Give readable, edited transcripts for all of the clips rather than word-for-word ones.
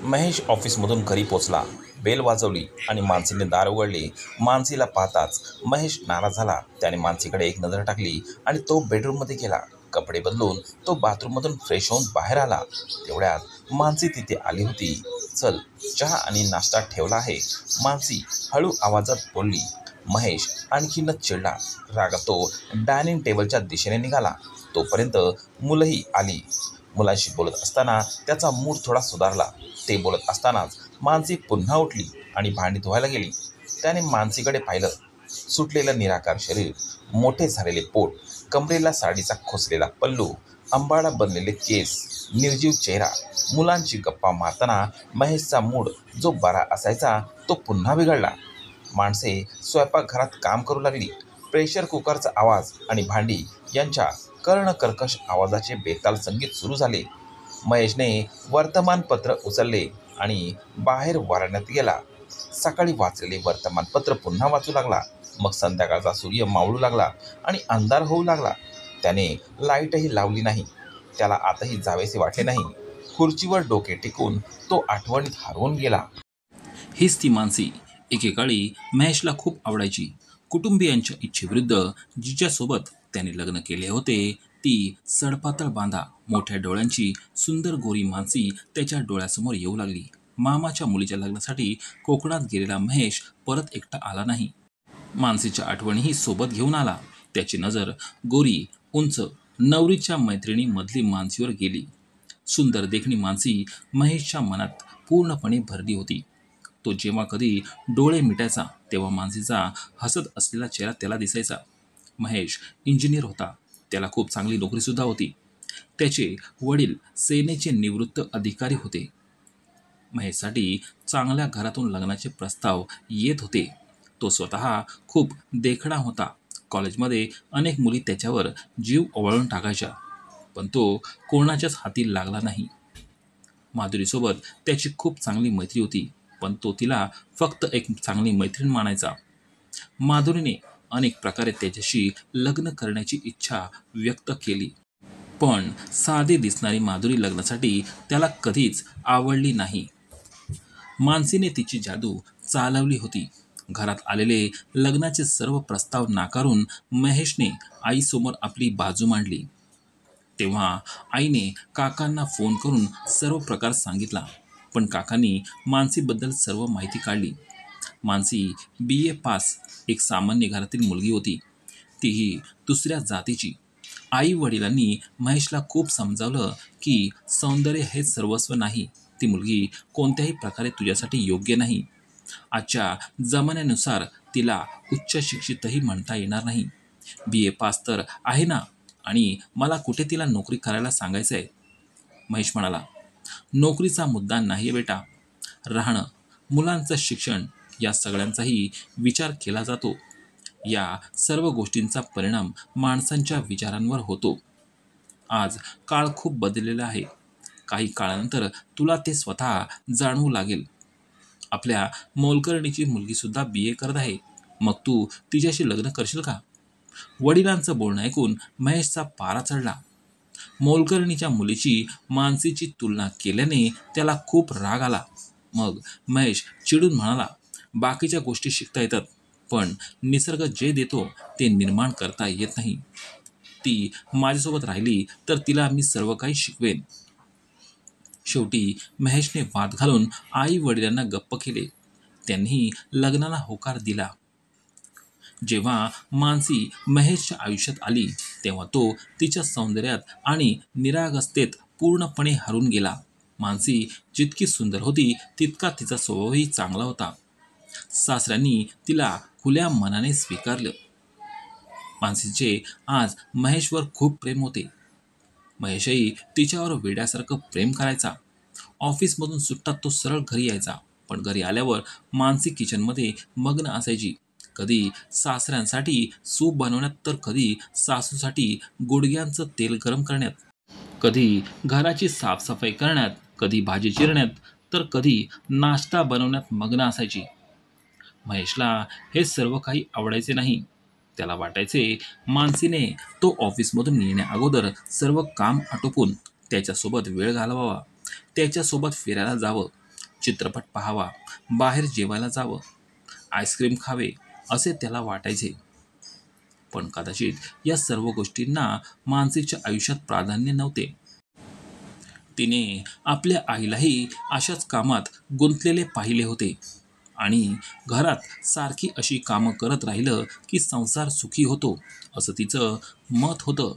महेश ऑफिसमधून घरी पोचला. बेल वाजवली आणि मानसीने दार उघडले. मानसीला पाहताच महेश नाराज झाला. त्याने मानसीकडे एक नजर टाकली आणि तो बेडरूममध्ये गेला. कपडे बदलून तो बाथरूममधून फ्रेश होऊन बाहेर आला. तेवढ्यात मानसी तिथे आली होती. चल, चहा आणि नाश्ता ठेवला आहे, मानसी हळू आवाजात बोलली. महेश आणखीनच चिडला. रागात तो डायनिंग टेबलच्या दिशेने निघाला. तोपर्यंत मुलंही आली. मुलांशी बोलत असताना त्याचा मूड थोडा सुधारला. ते बोलत असतानाच मानसी पुन्हा उठली आणि भांडी धुवायला गेली. त्याने मानसीकडे पाहिलं. सुटलेलं निराकार शरीर, मोठे झालेले पोट, कमरेला साडीचा खोचलेला पल्लू, अंबाडा बनलेले केस, निर्जीव चेहरा. मुलांची गप्पा मारताना महेशचा मूड जो बरा असायचा तो पुन्हा बिघडला. माणसे स्वयंपाकघरात काम करू लागली. प्रेशर कुकरचा आवाज आणि भांडी यांच्या कर्णकर्कश आवाजाचे बेताल संगीत सुरू झाले. महेशने वर्तमानपत्र उचलले आणि बाहेर वरांड्यात गेला. सकाळी वाचलेले वर्तमानपत्र पुन्हा वाचू लागला. मग संध्याकाळचा सूर्य मावळू लागला आणि अंधार होऊ लागला. त्याने लाईटही लावली नाही. त्याला आताही जावेसे वाटले नाही. खुर्चीवर डोके टेकून तो आठवणीत हरवून गेला. हीच ती मानसी एकेकाळी महेशला खूप आवडायची. कुटुंबियांच्या इच्छेविरुद्ध जिच्यासोबत त्याने लग्न केले होते ती सडपातळ बांधा, मोठ्या डोळ्यांची सुंदर गोरी मानसी त्याच्या डोळ्यासमोर येऊ लागली. मामाच्या मुलीच्या लग्नासाठी कोकणात गेलेला महेश परत एकटा आला नाही. मानसीच्या आठवणीही सोबत घेऊन आला. त्याची नजर गोरी, उंच, नवरीच्या मैत्रिणी मधली मानसीवर गेली. सुंदर देखणी मानसी महेशच्या मनात पूर्णपणे भरली होती. तो जेव्हा कधी डोळे मिटायचा तेव्हा मानसीचा हसत असलेला चेहरा त्याला दिसायचा. महेश इंजिनियर होता. त्याला खूप चांगली नोकरीसुद्धा होती. त्याचे वडील सेनेचे निवृत्त अधिकारी होते. महेशसाठी चांगल्या घरातून लग्नाचे प्रस्ताव येत होते. तो स्वतः खूप देखणा होता. कॉलेजमध्ये अनेक मुली त्याच्यावर जीव ओवाळून टाकायच्या, पण तो कोणाच्याच हाती लागला नाही. माधुरीसोबत त्याची खूप चांगली मैत्री होती, पण तो तिला फक्त एक चांगली मैत्रीण मानायचा. माधुरीने अनेक प्रकारे त्याच्याशी लग्न करण्याची इच्छा व्यक्त केली, पण साधी दिसणारी माधुरी लग्नासाठी त्याला कधीच आवडली नाही. मानसीने तिची जादू चालवली होती. घरात आलेले लग्नाचे सर्व प्रस्ताव नाकारून महेशने आईसमोर आपली बाजू मांडली. तेव्हा आईने काकांना फोन करून सर्व प्रकार सांगितला, पण काकांनी मानसीबद्दल सर्व माहिती काढली. मानसी BA पास, एक सामान्य घरातील मुलगी होती, तीही दुसऱ्या जातीची. आई वडिलांनी महेशला खूप समजावलं की सौंदर्य हे सर्वस्व नाही. ती मुलगी कोणत्याही प्रकारे तुझ्यासाठी योग्य नाही. आजच्या जमान्यानुसार तिला उच्च शिक्षितही म्हणता येणार नाही. BA पास तर आहे ना, आणि मला कुठे तिला नोकरी करायला सांगायचं आहे. महेश म्हणाला, नोकरीचा मुद्दा नाही बेटा. राहणं, मुलांचं शिक्षण या सगळ्यांचाही विचार केला जातो. या सर्व गोष्टींचा परिणाम माणसांच्या विचारांवर होतो. आज काळ खूप बदललेला आहे. काही काळानंतर तुला ते स्वतः जाणवू लागेल. आपल्या मोलकरणीची मुलगीसुद्धा BA करत आहे. मग तू तिच्याशी लग्न करशील का? वडिलांचं बोलणं ऐकून महेशचा पारा चढला. मोलकरणीच्या मुलीची मानसीची तुलना केल्याने त्याला खूप राग आला. मग महेश चिडून म्हणाला, बाकीच्या गोष्टी शिकता येतात, पण निसर्ग जे देतो ते निर्माण करता येत नाही. ती माझ्यासोबत राहिली तर तिला मी सर्व काही शिकवेन. शेवटी महेशने वाद घालून आई वडिलांना गप्प केले. त्यांनी लग्नाला होकार दिला. जेव्हा मानसी महेशच्या आयुष्यात आली तेव्हा तो तिच्या सौंदर्यात आणि निरागसतेत पूर्णपणे हरून गेला. मानसी जितकी सुंदर होती तितका तिचा स्वभावही चांगला होता. सासऱ्यांनी तिला खुल्या मनाने स्वीकारलं. मानसीचे आज महेशवर खूप प्रेम होते. महेशही तिच्यावर वेड्यासारखं प्रेम करायचा. ऑफिसमधून सुट्टात तो सरळ घरी यायचा, पण घरी आल्यावर मानसी किचनमध्ये मग्न असायची. कधी सासऱ्यांसाठी सूप बनवण्यात, तर कधी सासूसाठी गुडघ्यांचं तेल गरम करण्यात, कधी घराची साफसफाई करण्यात, कधी भाजी चिरण्यात, तर कधी नाश्ता बनवण्यात मग्न असायची. महेशला हे सर्व काही आवडायचे नाही. त्याला वाटायचे मानसीने तो ऑफिसमधून येण्या अगोदर सर्व काम आटोपून त्याच्यासोबत वेळ घालवावा, त्याच्यासोबत फिरायला जावं, चित्रपट पाहावा, बाहेर जेवायला जावं, आईस्क्रीम खावे असे त्याला वाटायचे. पण कदाचित या सर्व गोष्टींना मानसीच्या आयुष्यात प्राधान्य नव्हते. तिने आपल्या आईलाही अशाच कामात गुंतलेले पाहिले होते आणि घरात सारखी अशी कामं करत राहिलं की संसार सुखी होतो असं तिचं मत होतं.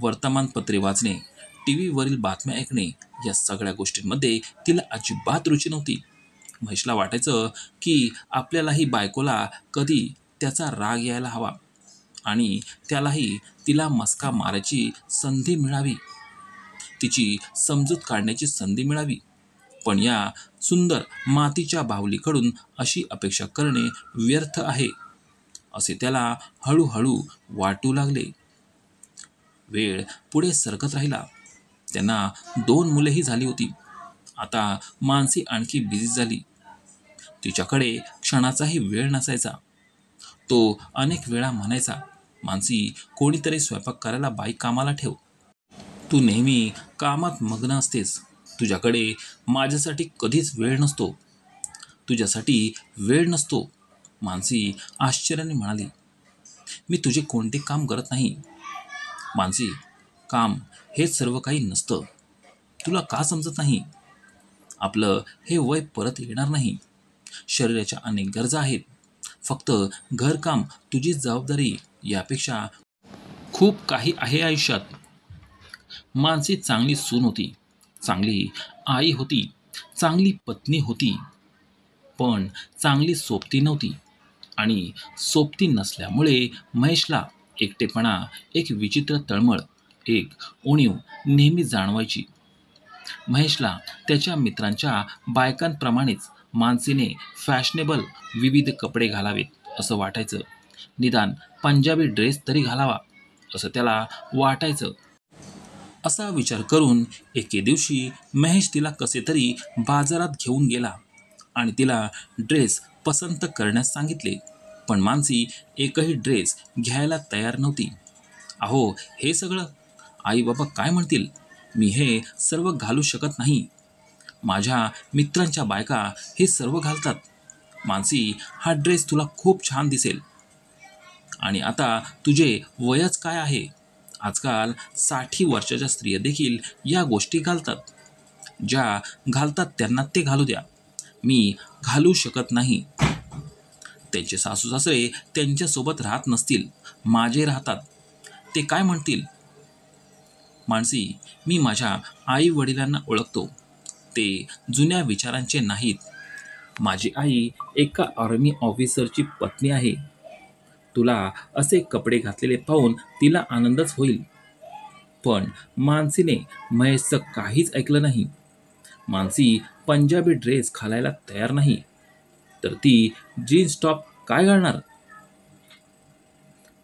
वर्तमानपत्रे वाचणे, टी व्हीवरील बातम्या ऐकणे या सगळ्या गोष्टींमध्ये तिला अजिबात रुची नव्हती. महेशला वाटायचं की आपल्यालाही बायकोला कधी त्याचा राग यायला हवा आणि त्यालाही तिला मस्का मारायची संधी मिळावी, तिची समजूत काढण्याची संधी मिळावी. पण या सुंदर मातीच्या बाहुलीकडून अशी अपेक्षा करणे व्यर्थ आहे असे त्याला हळूहळू वाटू लागले. वेळ पुढे सरकत राहिला. त्यांना 2 मुलेही झाली होती. आता मानसी आणखी बिझी झाली. तिच्याकडे क्षणाचाही वेळ नसायचा. तो अनेक वेळा म्हणायचा, मानसी, कोणीतरी स्वयंपाक करायला बाई कामाला ठेव. तू नेहमी कामात मग्न असतेस. तुझ्याकडे माझ्यासाठी कधीच वेळ नसतो. तुझ्यासाठी वेळ नसतो. मानसी आश्चर्याने म्हणाली, मी तुझे कोणते काम करत नाही. मानसी, काम हेच सर्व काही नसतं. तुला का समजत नाही? आपलं हे वय परत येणार नाही. शरीराच्या अनेक गरजा आहेत. फक्त घरकाम तुझी जबाबदारी यापेक्षा खूप काही आहे आयुष्यात. मानसी चांगली सून होती, चांगली आई होती, चांगली पत्नी होती, पण चांगली सोबती नव्हती. आणि सोबती नसल्यामुळे महेशला एकटेपणा, एक विचित्र तळमळ, एक उणीव नेहमी जाणवायची. महेशला त्याच्या मित्रांच्या बायकांप्रमाणेच मानसीने फॅशनेबल विविध कपडे घालावेत असं वाटायचं. निदान पंजाबी ड्रेस तरी घालावा असं त्याला वाटायचं. असा विचार करून एके दिवशी महेश तिला कसे तरी बाजारात घेऊन गेला आणि तिला ड्रेस पसंत करण्यास सांगितले. पण मानसी एकही ड्रेस घ्यायला तयार नव्हती. अहो, हे सगळं आई बाबा काय म्हणतील? मी हे सर्व घालू शकत नाही. माझ्या मित्रांच्या बायका हे सर्व घालतात. मानसी, हा ड्रेस तुला खूप छान दिसेल. आणि आता तुझे वयच काय आहे? आजकाल 60 वर्षाच्या स्त्रिया देखील या गोष्टी घालतात. ज्या घालतात त्यांना ते घालू द्या. मी घालू शकत नाही. त्यांचे सासू सासरे त्यांच्यासोबत राहत नसतील, माझे राहतात. ते काय म्हणतील? मानसी, मी माझ्या आई वडिलांना ओळखतो. ते जुन्या विचारांचे नाहीत. माझी आई एका आर्मी ऑफिसरची पत्नी आहे. तुला असे कपडे घातलेले पाहून तिला आनंदच होईल. पण मानसीने महेशचं काहीच ऐकलं नाही. मानसी पंजाबी ड्रेस घालायला तयार नाही, तर ती जीन्स टॉप काय घालणार?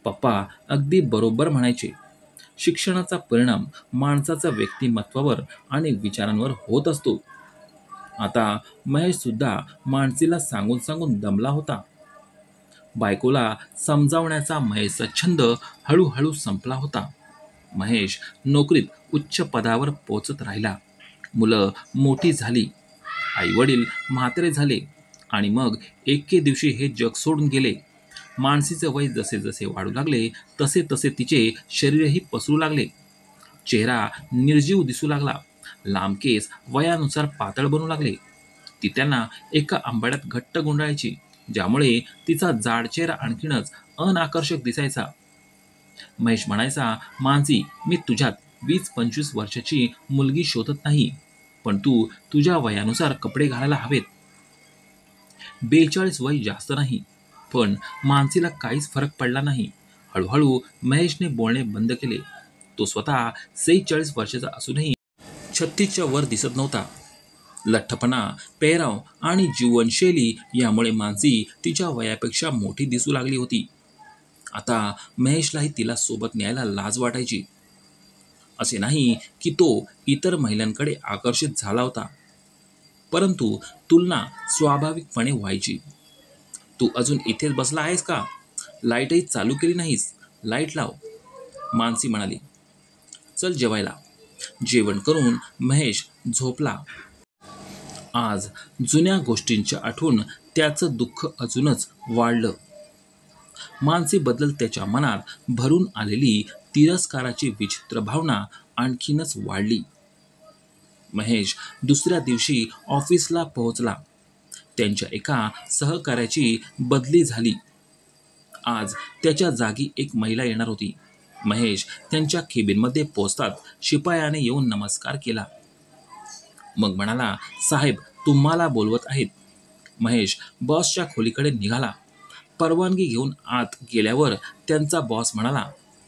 पप्पा अगदी बरोबर म्हणायचे. शिक्षणाचा परिणाम माणसाच्या व्यक्तिमत्वावर आणि विचारांवर होत असतो. आता महेश सुद्धा मानसीला सांगून सांगून दमला होता. बायकोला समजावण्याचा महेशचा छंद हळूहळू संपला होता. महेश नोकरीत उच्च पदावर पोहोचत राहिला. मुलं मोठी झाली, आई वडील म्हातारे झाले आणि मग एके दिवशी हे जग सोडून गेले. मानसीचे वय जसे जसे वाढू लागले तसे तसे तिचे शरीरही पसरू लागले. चेहरा निर्जीव दिसू लागला. लांब केस वयानुसार पातळ बनू लागले. ती त्यांना एका आंबाड्यात घट्ट गुंडाळायची, ज्यामुळे तिचा जाड चेहरा आणखीनच अनाकर्षक दिसायचा. महेश म्हणायचा, मानसी, मी तुझ्यात 20-25 वर्षाची मुलगी शोधत नाही, पण तू तुझ्या वयानुसार कपडे घालायला हवेत. 42 वय जास्त नाही. पण मानसीला काहीच फरक पडला नाही. हळूहळू महेशने बोलणे बंद केले. तो स्वतः 46 वर्षाचा असूनही 36च्या वर दिसत नव्हता. लठ्ठपणा, पेहराव आणि जीवनशैली यामुळे मानसी तिच्या वयापेक्षा मोठी दिसू लागली होती. आता महेशलाही तिला सोबत न्यायला लाज वाटायची. असे नाही की तो इतर महिलांकडे आकर्षित झाला होता, परंतु तुलना स्वाभाविकपणे व्हायची. तू अजून इथेच बसला आहेस का? लाईटही चालू केली नाहीस. लाईट लाव, मानसी म्हणाली. चल जेवायला. जेवण करून महेश झोपला. आज जुन्या गोष्टींच्या आठवून त्याचं दुःख अजूनच वाढलं. मानसीबद्दल त्याच्या मनात भरून आलेली तिरस्काराची विचित्र भावना आणखीनच वाढली. महेश दुसऱ्या दिवशी ऑफिसला पोहोचला. त्यांच्या एका सहकाऱ्याची बदली झाली. आज त्याच्या जागी एक महिला येणार होती. महेश त्यांच्या केबिनमध्ये पोहोचताच शिपायाने येऊन नमस्कार केला. मग म्हणाला, साहेब तुम्हाला बोलवत आहेत. महेश बॉसच्या खोलीकडे निघाला. परवानगी घेऊन आत गेल्यावर त्यांचा बॉस म्हणाला,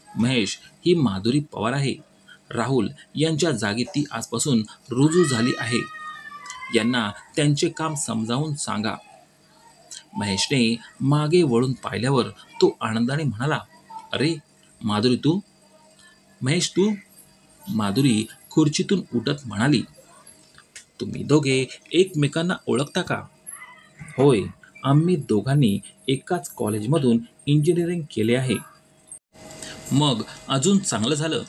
महेश ही माधुरी पवार आहे. राहुल यांच्या जागी ती आजपासून रुजू झाली आहे. यांना त्यांचे काम समजावून सांगा. महेशने मागे वळून पाहिल्यावर तो आनंदाने म्हणाला, अरे माधुरी तू? महेश तू? माधुरी खुर्चीतून उठत म्हणाली, तुम्ही दोघे एकमेकांना ओळखता का? होय, आम्ही दोघांनी एकाच कॉलेजमधून इंजिनिअरिंग केले आहे. मग अजून चांगलं झालं.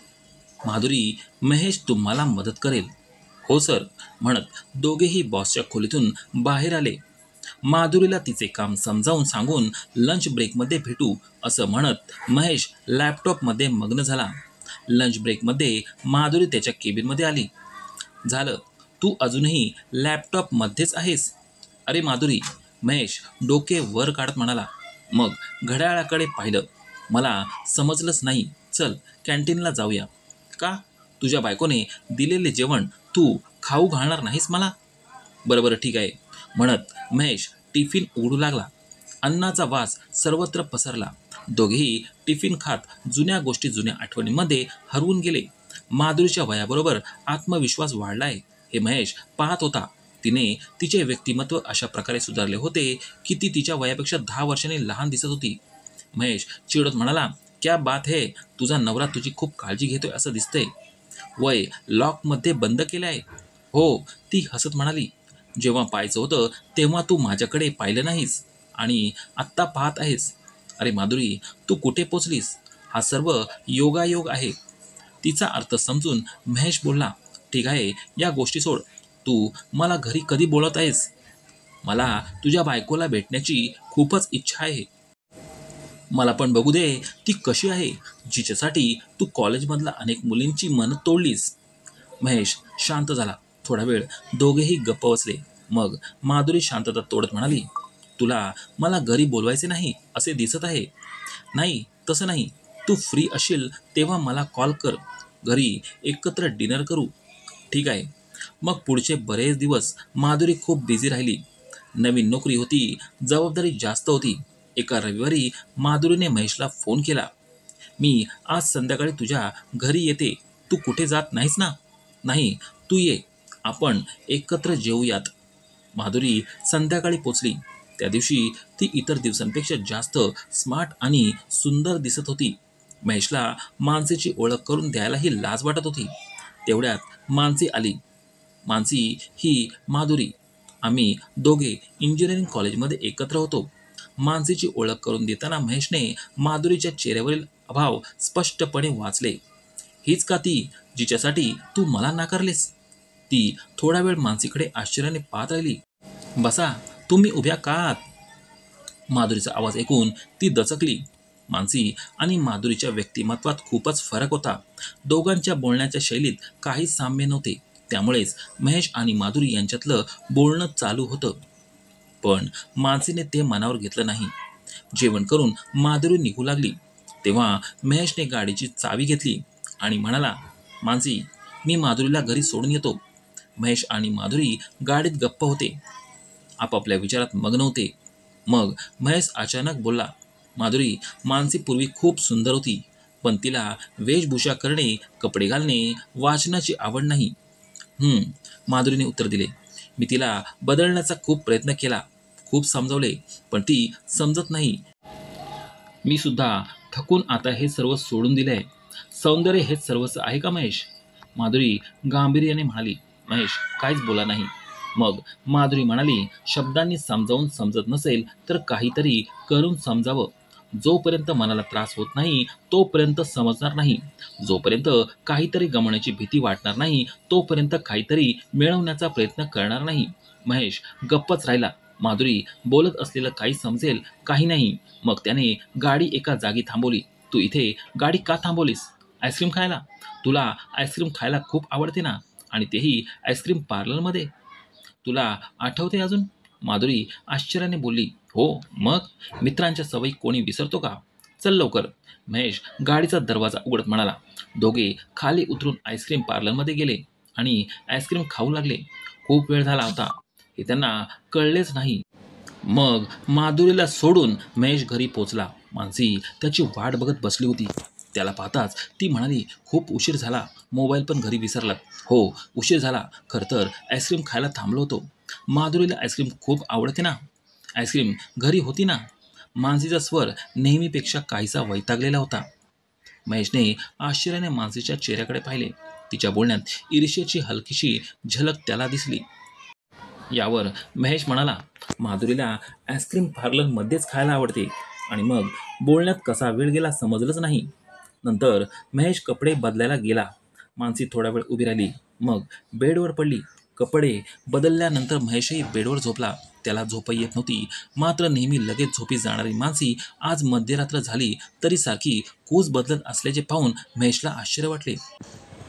माधुरी, महेश तुम्हाला मदत करेल. हो सर, म्हणत दोघेही बॉसच्या खोलीतून बाहेर आले. माधुरीला तिचे काम समजावून सांगून लंच ब्रेकमध्ये भेटू असं म्हणत महेश लॅपटॉपमध्ये मग्न झाला. लंच ब्रेकमध्ये माधुरी त्याच्या केबिनमध्ये आली. झालं, तू अजूनही लॅपटॉपमध्येच आहेस? अरे माधुरी, महेश डोके वर काढत म्हणाला. मग घड्याळाकडे पाहिलं. मला समजलंच नाही. चल कॅन्टीनला जाऊया. का? तुझ्या बायकोने दिलेले जेवण तू खाऊ घालणार नाहीस मला? बरं बरं ठीक आहे, म्हणत महेश टिफिन उघडू लागला. अन्नाचा वास सर्वत्र पसरला. दोघेही टिफिन खात जुन्या गोष्टी, जुन्या आठवणींमध्ये हरवून गेले. माधुरीच्या वयाबरोबर आत्मविश्वास वाढलाय हे महेश पाहत होता. तिने तिचे व्यक्तिमत्व अशा प्रकारे सुधारले होते की ती तिच्या वयापेक्षा 10 वर्षांनी लहान दिसत होती. महेश चिडत म्हणाला, क्या बात है, तुझा नवरा तुझी खूप काळजी घेतोय असं दिसतंय. वय लॉकमध्ये बंद केलं आहे? हो, ती हसत म्हणाली. जेव्हा पाहायचं होतं तेव्हा तू माझ्याकडे पाहिलं नाहीस आणि आत्ता पाहत आहेस. अरे माधुरी, तू कुठे पोचलीस? हा सर्व योगायोग आहे. तिचा अर्थ समजून महेश बोलला, ठीक आहे, या गोष्टी सोड. तू मला घरी कधी बोलत आहेस? मला तुझ्या बायकोला भेटण्याची खूपच इच्छा आहे. मला पण बघू दे ती कशी आहे, जिच्यासाठी तू कॉलेजमधला अनेक मुलींची मनं तोडलीस. महेश शांत झाला. थोडा वेळ दोघेही गप्प बसले. मग माधुरी शांतता तोडत म्हणाली, तुला मला घरी बोलवायचे नाही असे दिसत आहे. नाही, तसं नाही. तू फ्री असशील तेव्हा मला कॉल कर. घरी एकत्र डिनर करू. ठीक आहे. मग पुढचे बरेच दिवस माधुरी खूप बिझी राहिली. नवीन नोकरी होती, जबाबदारी जास्त होती. एका रविवारी माधुरीने महेशला फोन केला. मी आज संध्याकाळी तुझ्या घरी येते. तू कुठे जात नाहीस ना? नाही, तू ये, आपण एकत्र जेवूयात. माधुरी संध्याकाळी पोचली. त्या दिवशी ती इतर दिवसांपेक्षा जास्त स्मार्ट आणि सुंदर दिसत होती. महेशला मानसीची ओळख करून द्यायलाही लाज वाटत होती. तेवढ्यात मानसी आली. मानसी ही माधुरी. आम्ही दोघे इंजिनिअरिंग कॉलेजमध्ये एकत्र होतो. मानसीची ओळख करून देताना महेशने माधुरीच्या चेहऱ्यावरील अभाव स्पष्टपणे वाचले. हीच का ती जिच्यासाठी तू मला नाकारलेस? ती थोडा वेळ मानसीकडे आश्चर्याने पाहत राहिली. बसा, तुम्ही उभ्या का आहात? माधुरीचा आवाज ऐकून ती दचकली. मानसी आणि माधुरीच्या व्यक्तिमत्वात खूपच फरक होता. दोघांच्या बोलण्याच्या शैलीत काहीच साम्य नव्हते. त्यामुळेच महेश आणि माधुरी यांच्यातलं बोलणं चालू होतं. पण मानसीने ते मनावर घेतलं नाही. जेवण करून माधुरी निघू लागली तेव्हा महेशने गाडीची चावी घेतली आणि म्हणाला, मानसी, मी माधुरीला घरी सोडून येतो. महेश आणि माधुरी गाडीत गप्प होते. आपापल्या विचारात मग्न होते. मग महेश अचानक बोलला, माधुरी, मानसी पूर्वी खूप सुंदर होती, पण तिला वेशभूषा करणे, कपडे घालणे, वाचनाची आवड नाही. माधुरीने उत्तर दिले. मी तिला बदलण्याचा खूप प्रयत्न केला, खूप समजावले, पण ती समजत नाही. मी सुद्धा थकून आता हे सर्व सोडून दिले आहे. सौंदर्य हेच सर्वस्व आहे का महेश? माधुरी गांभीर्याने म्हणाली. महेश काहीच बोला नाही. मग माधुरी म्हणाली, शब्दांनी समजावून समजत नसेल तर काहीतरी करून समजावं. जोपर्यंत मनाला त्रास होत नाही तोपर्यंत समजणार नाही. जोपर्यंत काहीतरी गमावण्याची भीती वाटणार नाही तोपर्यंत काहीतरी मिळवण्याचा प्रयत्न करणार नाही. महेश गप्पच राहिला. माधुरी बोलत असलेलं काही समजेल काही नाही. मग त्याने गाडी एका जागी थांबवली. तू इथे गाडी का थांबवलीस? आईस्क्रीम खायला? तुला आईस्क्रीम खायला खूप आवडते ना, आणि तेही आईस्क्रीम पार्लरमध्ये. तुला आठवते अजून? माधुरी आश्चर्याने बोलली. हो, मग मित्रांच्या सवयी कोणी विसरतो का? चल लवकर. महेश गाडीचा दरवाजा उघडत म्हणाला. दोघे खाली उतरून आईस्क्रीम पार्लरमध्ये गेले आणि आईस्क्रीम खाऊ लागले. खूप वेळ झाला होता हे त्यांना कळलेच नाही. मग माधुरीला सोडून महेश घरी पोचला. मानसी त्याची वाट बघत बसली होती. त्याला पाहताच ती म्हणाली, खूप उशीर झाला. मोबाईल पण घरी विसरलात. हो, उशीर झाला. खरं तर आईस्क्रीम खायला थांबलो होतो. माधुरीला आईस्क्रीम खूप आवडते ना. आईस्क्रीम घरी होती ना. मानसीचा स्वर नेहमीपेक्षा काहीसा वैतागलेला होता. महेशने आश्चर्याने मानसीच्या चेहऱ्याकडे पाहिले. तिच्या बोलण्यात ईर्ष्येची हलकीशी झलक त्याला दिसली. यावर महेश म्हणाला, माधुरीला आईस्क्रीम पार्लरमध्येच खायला आवडते. आणि मग बोलण्यात कसा वेळ गेला समजलंच नाही. नंतर महेश कपडे बदलायला गेला. मानसी थोडा वेळ उभी राहिली. मग बेडवर पडली. कपडे बदलल्यानंतर महेशही बेडवर झोपला. त्याला झोपही येत नव्हती. मात्र नेहमी लगेच झोपी जाणारी मानसी आज मध्यरात्र झाली तरी सारखी कूस बदलत असल्याचे पाहून महेशला आश्चर्य वाटले.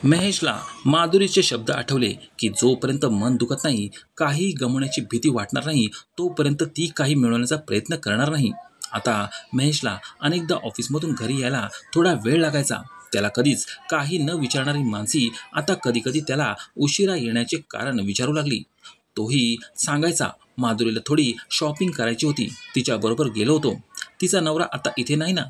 महेशला माधुरीचे शब्द आठवले की जोपर्यंत मन दुखत नाही, काही गमावण्याची भीती वाटणार नाही, तोपर्यंत ती काही मिळवण्याचा प्रयत्न करणार नाही. आता महेशला अनेकदा ऑफिसमधून घरी यायला थोडा वेळ लागायचा. त्याला कधीच काही न विचारणारी मानसी आता कधीकधी त्याला उशिरा येण्याचे कारण विचारू लागली. तोही सांगायचा, माधुरीला थोडी शॉपिंग करायची होती, तिच्याबरोबर गेलो होतो. तिचा नवरा आता इथे नाही ना.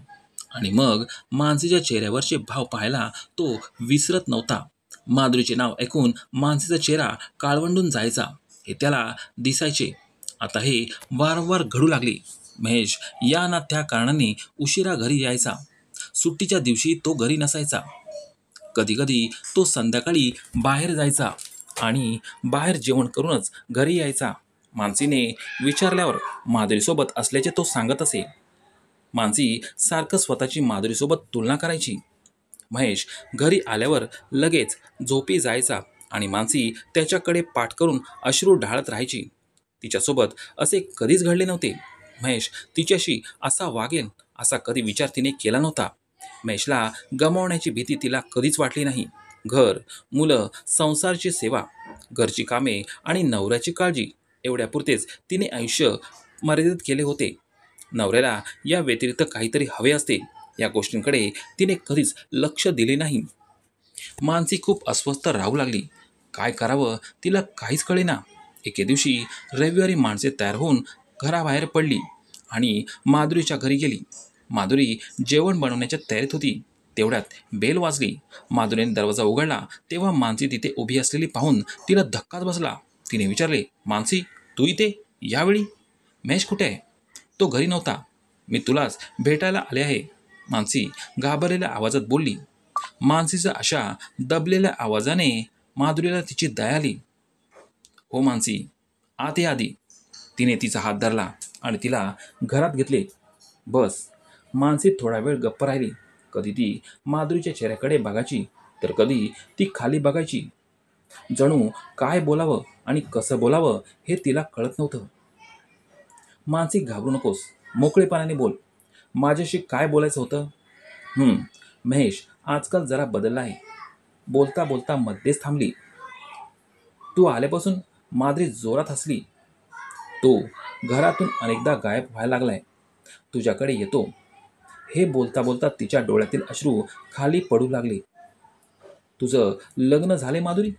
आणि मग मानसीच्या चेहऱ्यावरचे भाव पाहायला तो विसरत नव्हता. माधुरीचे नाव ऐकून मानसीचा चेहरा काळवंडून जायचा हे त्याला दिसायचे. आता हे वारंवार घडू लागले. महेश या ना त्या कारणाने उशिरा घरी यायचा. सुट्टीच्या दिवशी तो घरी नसायचा. कधीकधी तो संध्याकाळी बाहेर जायचा आणि बाहेर जेवण करूनच घरी यायचा. मानसीने विचारल्यावर माधुरीसोबत असल्याचे तो सांगत असे. मानसी सारखं स्वतःची माधुरीसोबत तुलना करायची. महेश घरी आल्यावर लगेच झोपी जायचा आणि मानसी त्याच्याकडे पाठ करून अश्रू ढाळत राहायची. तिच्यासोबत असे कधीच घडले नव्हते. महेश तिच्याशी असा वागेल असा कधी विचार तिने केला नव्हता. महेशला गमावण्याची भीती तिला कधीच वाटली नाही. घर, मुलं, संसाराची सेवा, घरची कामे आणि नवऱ्याची काळजी एवढ्यापुरतेच तिने आयुष्य मर्यादित केले होते. नवऱ्याला या व्यतिरिक्त काहीतरी हवे असते, या गोष्टींकडे तिने कधीच लक्ष दिले नाही. मानसी खूप अस्वस्थ राहू लागली. काय करावं तिला काहीच कळेना. एके दिवशी रविवारी माणसे तयार होऊन घराबाहेर पडली आणि माधुरीच्या घरी गेली. माधुरी जेवण बनवण्याच्या तयारीत होती. तेवढ्यात बेल वाजली. माधुरीने दरवाजा उघडला तेव्हा मानसी तिथे उभी असलेली पाहून तिला धक्काच बसला. तिने विचारले, मानसी, तू इथे यावेळी? महेश कुठे आहे? तो घरी नव्हता. मी तुलाच भेटायला आले आहे, मानसी घाबरलेल्या आवाजात बोलली. मानसीच्या अशा दबलेल्या आवाजाने माधुरीला तिची दया आली. हो मानसी, आत ये आधी. तिने तिचा हात धरला आणि तिला घरात घेतले. बस. मानसी थोडा वेळ गप्प राहिली. कधी ती माधुरीच्या चेहऱ्याकडे बघायची तर कधी ती खाली बघायची. जणू काय बोलावं आणि कसं बोलावं हे तिला कळत नव्हतं. मानसी, घाबरू नकोस, मोकळेपणाने बोल. माझ्याशी काय बोलायचं होतं? महेश आजकाल जरा बदलला आहे. बोलता बोलता मध्येच थांबली. तू आल्यापासून माधुरी जोरात हसली. तो घरातून अनेकदा गायब व्हायला लागलाय. तुझ्याकडे येतो. हे बोलता बोलता तिच्या डोळ्यातील अश्रू खाली पडू लागले. तुझं लग्न झाले माधुरी?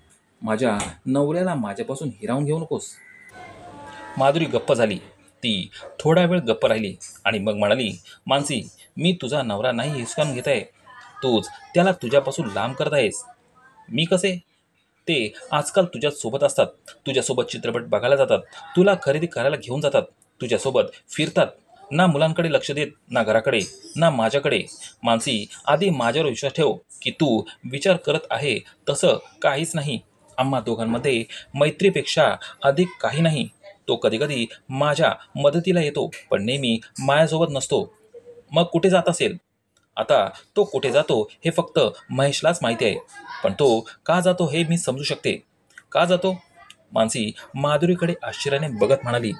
माझ्या नवऱ्याला माझ्यापासून हिरावून घेऊ नकोस. माधुरी गप्प झाली. ती थोडा वेळ गप्प राहिली आणि मग म्हणाली, मानसी, मी तुझा नवरा नाही हिसकावून घेत आहे. तूच त्याला तुझ्यापासून लांब करत आहेस. मी कसे? ते आजकाल तुझ्यासोबत असतात, तुझ्यासोबत चित्रपट बघायला जातात, तुला खरेदी करायला घेऊन जातात, तुझ्यासोबत फिरतात. ना मुलांकडे लक्ष देत, ना घराकडे, ना माझ्याकडे. मानसी, आधी माझ्यावर विश्वास ठेव की तू विचार करत आहे तसं काहीच नाही. आम्हा दोघांमध्ये मैत्रीपेक्षा अधिक काही नाही. तो कधीकधी माझ्या मदतीला येतो, पण नेहमी माझ्यासोबत नसतो. मग कुठे जात असेल? आता तो कुठे जातो हे फक्त महेशलाच माहिती आहे. पण तो का जातो हे मी समजू शकते. का जातो? मानसी माधुरीकडे आश्चर्याने बघत म्हणाली,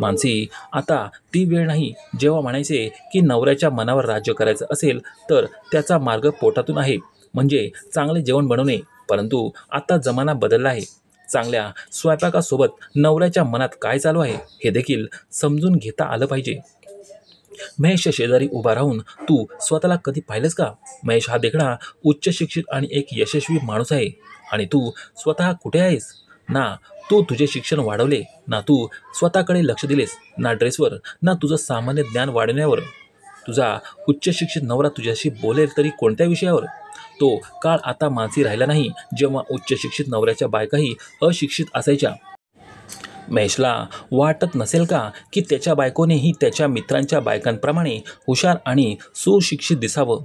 मानसी, आता ती वेळ नाही जेव्हा म्हणायचे की नवऱ्याच्या मनावर राज्य करायचं असेल तर त्याचा मार्ग पोटातून आहे, म्हणजे चांगले जेवण बनवणे. परंतु आता जमाना बदलला आहे. चांगल्या स्वयंपाकासोबत नवऱ्याच्या मनात काय चालू आहे हे देखील समजून घेता आलं पाहिजे. महेशच्या शेजारी उभा राहून तू स्वतःला कधी पाहिलंस का? महेश हा देखणा उच्च शिक्षित आणि एक यशस्वी माणूस आहे. आणि तू स्वतः कुठे आहेस? ना तू तुझे शिक्षण वाढवले, ना तू स्वतःकडे लक्ष दिलेस, ना ड्रेसवर, ना तुझं सामान्य ज्ञान वाढवण्यावर. तुझा उच्च शिक्षित नवरा तुझ्याशी बोलेल तरी कोणत्या विषयावर? तो काळ आता मानसी राहिला नाही जेव्हा उच्च शिक्षित नवऱ्याच्या बायकाही अशिक्षित असायच्या. महेशला वाटत नसेल का की त्याच्या बायकोनेही त्याच्या मित्रांच्या बायकांप्रमाणे हुशार आणि सुशिक्षित दिसावं?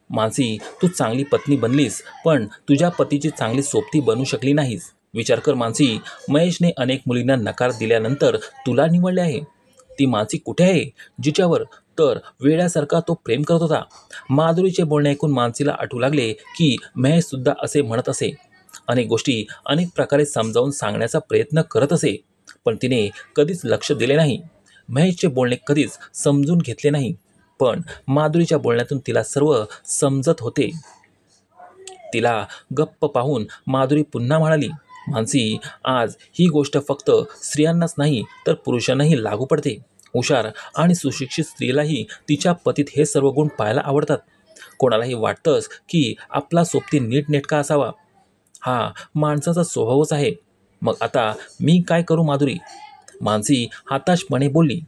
मानसी, तू चांगली पत्नी बनलीस, पण तुझ्या पतीची चांगली सोबती बनू शकली नाहीस. विचार कर मानसी, महेशने अनेक मुलींना नकार दिल्यानंतर तुला निवडले आहे. ती मानसी कुठे आहे जिच्यावर तर वेड्यासारखा तो प्रेम करत होता? माधुरीचे बोलणे ऐकून मानसीला आठवू लागले की महेशसुद्धा असे म्हणत असे. अनेक गोष्टी अनेक प्रकारे समजावून सांगण्याचा प्रयत्न करत असे, पण तिने कधीच लक्ष दिले नाही. महेशचे बोलणे कधीच समजून घेतले नाही. पण माधुरीच्या बोलण्यातून तिला सर्व समजत होते. तिला गप्प पाहून माधुरी पुन्हा म्हणाली, मानसी, आज ही गोष्ट फक्त स्त्रियांनाच नाही तर पुरुषांनाही लागू पडते. हुशार आणि सुशिक्षित स्त्रीलाही तिच्या पतीत हे सर्व गुण पाहायला आवडतात. कोणालाही वाटतंच की आपला सोबती नीटनेटका असावा. हा माणसाचा स्वभावच आहे. मग आता मी काय करू माधुरी? मानसी हताशपणे बोलली,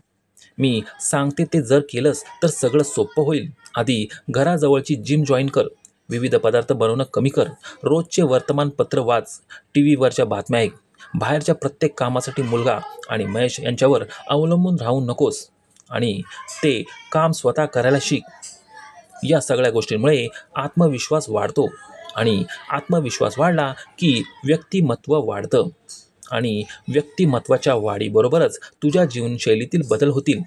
मी सांगते ते जर केलंस तर सगळं सोपं होईल. आधी घराजवळची जिम जॉईन कर. विविध पदार्थ बनवणं कमी कर. रोजचे वर्तमानपत्र वाच. टी व्हीवरच्या बातम्या ऐक. बाहेरच्या प्रत्येक कामासाठी मुलगा आणि महेश यांच्यावर अवलंबून राहू नकोस आणि ते काम स्वतः करायला शिक. या सगळ्या गोष्टींमुळे आत्मविश्वास वाढतो आणि आत्मविश्वास वाढला की व्यक्तिमत्व वाढतं आणि व्यक्तिमत्वाच्या वाढीबरोबरच तुझ्या जीवनशैलीतील बदल होतील.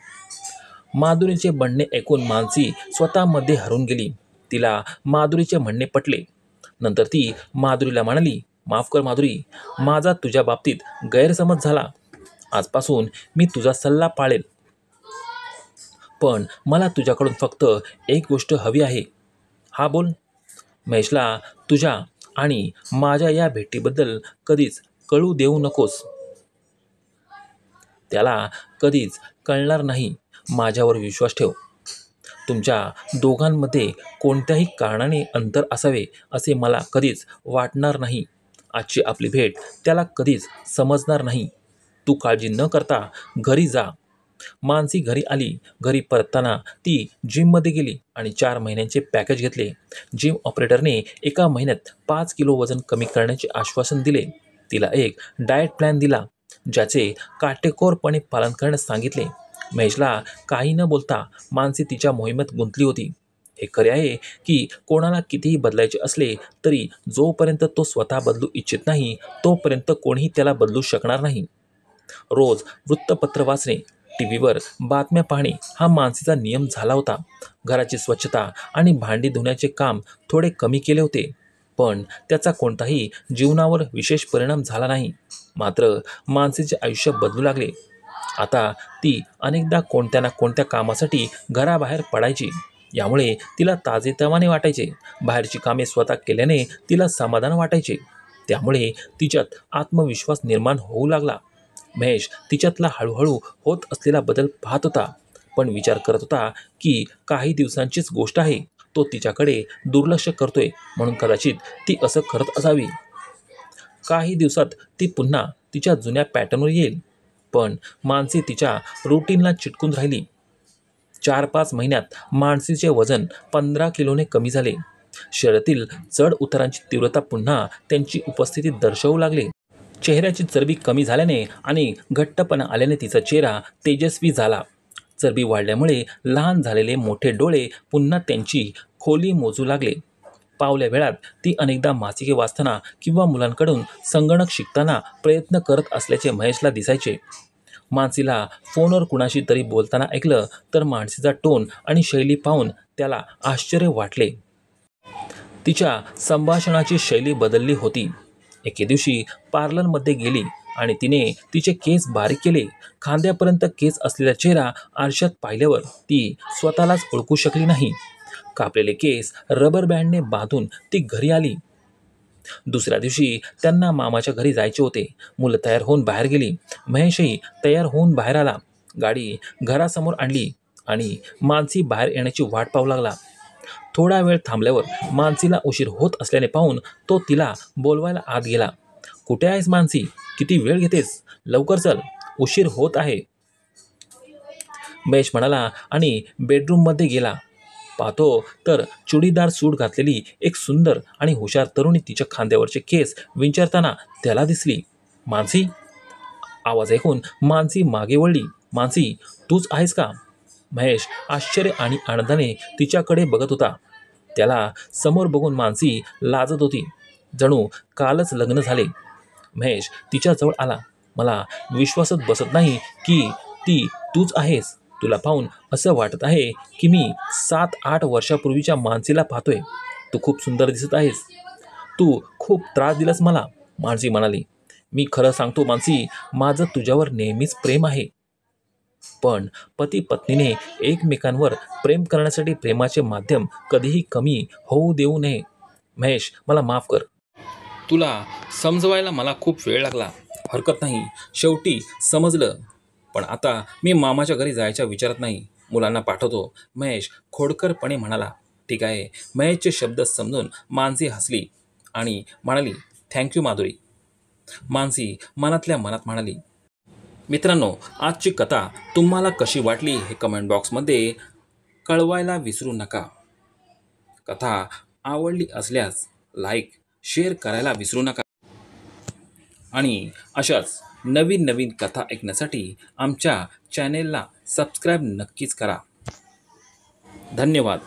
माधुरीचे म्हणणे ऐकून मानसी स्वतःमध्ये हरून गेली. तिला माधुरीचे म्हणणे पटले. नंतर ती माधुरीला म्हणाली, माफ कर माधुरी, माझा तुझ्या बाबतीत गैरसमज झाला. आजपासून मी तुझा सल्ला पाळेल. पण मला तुझ्याकडून फक्त एक गोष्ट हवी आहे. हा बोल. महेशला तुझ्या आणि माझ्या या भेटीबद्दल कधीच कळू देऊ नकोस. त्याला कधीच कळणार नाही. माझ्यावर विश्वास ठेव. तुमच्या दोघांमध्ये कोणत्याही कारणाने अंतर असावे असे मला कधीच वाटणार नाही. आजची आपली भेट त्याला कधीच समजणार नाही. तू काळजी न करता घरी जा. मानसी घरी आली. घरी परतताना ती जिममध्ये गेली आणि 4 महिन्यांचे पॅकेज घेतले. जिम ऑपरेटरने एका महिन्यात 5 किलो वजन कमी करण्याचे आश्वासन दिले. तिला एक डाएट प्लॅन दिला, ज्याचे काटेकोरपणे पालन करण्यास सांगितले. महेशला काही न बोलता मानसी तिच्या मोहिमेत गुंतली होती. हे खरे आहे की कोणाला कितीही बदलायचे असले तरी जोपर्यंत तो स्वतः बदलू इच्छित नाही तोपर्यंत कोणीही त्याला बदलू शकणार नाही. रोज वृत्तपत्र वाचणे, टी व्हीवर बातम्या पाहणे हा मानसीचा नियम झाला होता. घराची स्वच्छता आणि भांडी धुण्याचे काम थोडे कमी केले होते, पण त्याचा कोणताही जीवनावर विशेष परिणाम झाला नाही. मात्र मानसीचे आयुष्य बदलू लागले. आता ती अनेकदा कोणत्या ना कोणत्या कामासाठी घराबाहेर पडायची. यामुळे तिला ताजेतवाने वाटायचे. बाहेरची कामे स्वतः केल्याने तिला समाधान वाटायचे. त्यामुळे तिच्यात आत्मविश्वास निर्माण होऊ लागला. महेश तिच्यातला हळूहळू होत असलेला बदल पाहत होता, पण विचार करत होता की काही दिवसांचीच गोष्ट आहे. तो तिच्याकडे दुर्लक्ष करतोय म्हणून कदाचित ती असं करत असावी. काही दिवसात ती पुन्हा तिच्या जुन्या पॅटर्नवर येईल. पण मानसी तिच्या रुटीनला चिटकून राहिली. 4-5 महिन्यात मानसीचे वजन 15 किलोने कमी झाले. शरीरातील चढ उतारांची तीव्रता पुन्हा त्यांची उपस्थिती दर्शवू लागले. चेहऱ्याची चरबी कमी झाल्याने आणि घट्टपणा आल्याने तिचा चेहरा तेजस्वी झाला. चरबी वाढल्यामुळे लहान झालेले मोठे डोळे पुन्हा त्यांची खोली मोजू लागले. पावल्या वेळात ती अनेकदा मासिके वाचताना किंवा मुलांकडून संगणक शिकताना प्रयत्न करत असल्याचे महेशला दिसायचे. मानसीला फोनवर कुणाशी तरी बोलताना ऐकलं तर मानसीचा टोन आणि शैली पाहून त्याला आश्चर्य वाटले. तिच्या संभाषणाची शैली बदलली होती. एके दिवशी पार्लरमध्ये गेली आणि तिने तिचे केस बारीक केले. खांद्यापर्यंत केस असलेला चेहरा आरशात पाहिल्यावर ती स्वतःलाच ओळखू शकली नाही. कापलेले केस रबर बँडने बांधून ती घरी आली. दुसऱ्या दिवशी त्यांना मामाच्या घरी जायचे होते. मुलं तयार होऊन बाहेर गेली. महेशही तयार होऊन बाहेर आला. गाडी घरासमोर आणली आणि मानसी बाहेर येण्याची वाट पाहू लागला. थोडा वेळ थांबल्यावर मानसीला उशीर होत असल्याने पाहून तो तिला बोलवायला आत गेला. कुठे आहेस मानसी? किती वेळ घेतेस? लवकर चल, उशीर होत आहे. महेश म्हणाला आणि बेडरूममध्ये गेला. पाहतो तर चुडीदार सूट घातलेली एक सुंदर आणि हुशार तरुणी तिच्या खांद्यावरचे केस विंचरताना त्याला दिसली. मानसी? आवाज ऐकून मानसी मागे वळली. मानसी, तूच आहेस का? महेश आश्चर्य आणि आनंदाने तिच्याकडे बघत होता. त्याला समोर बघून मानसी लाजत होती. जणू कालच लग्न झाले. महेश तिच्याजवळ आला. मला विश्वासच बसत नाही की ती तूच आहेस. तुला पाहून असं वाटत आहे की मी 7-8 वर्षापूर्वीच्या मानसीला पाहतोय. तू खूप सुंदर दिसत आहेस. तू खूप त्रास दिलास मला, मानसी म्हणाली. मी खरं सांगतो मानसी, माझं तुझ्यावर नेहमीच प्रेम आहे. पण पती पत्नीने एकमेकांवर प्रेम करण्यासाठी प्रेमाचे माध्यम कधीही कमी होऊ देऊ नये. महेश, मला माफ कर. तुला समजवायला मला खूप वेळ लागला. हरकत नाही, शेवटी समजलं. पण आता मी मामाच्या घरी जायच्या विचारात नाही. मुलांना पाठवतो. महेश खोडकरपणे म्हणाला. ठीक आहे. महेशचे शब्द समजून मानसी हसली आणि म्हणाली, थँक्यू माधुरी. मानसी मनातल्या मनात म्हणाली. मित्रांनो, आजची कथा तुम्हाला कशी वाटली हे कमेंट बॉक्समध्ये कळवायला विसरू नका. कथा आवडली असल्यास लाईक, शेअर करायला विसरू नका. आणि अशाच नवीन नवीन कथा ऐकण्यासाठी आमच्या चॅनेलला सबस्क्राईब नक्कीच करा. धन्यवाद.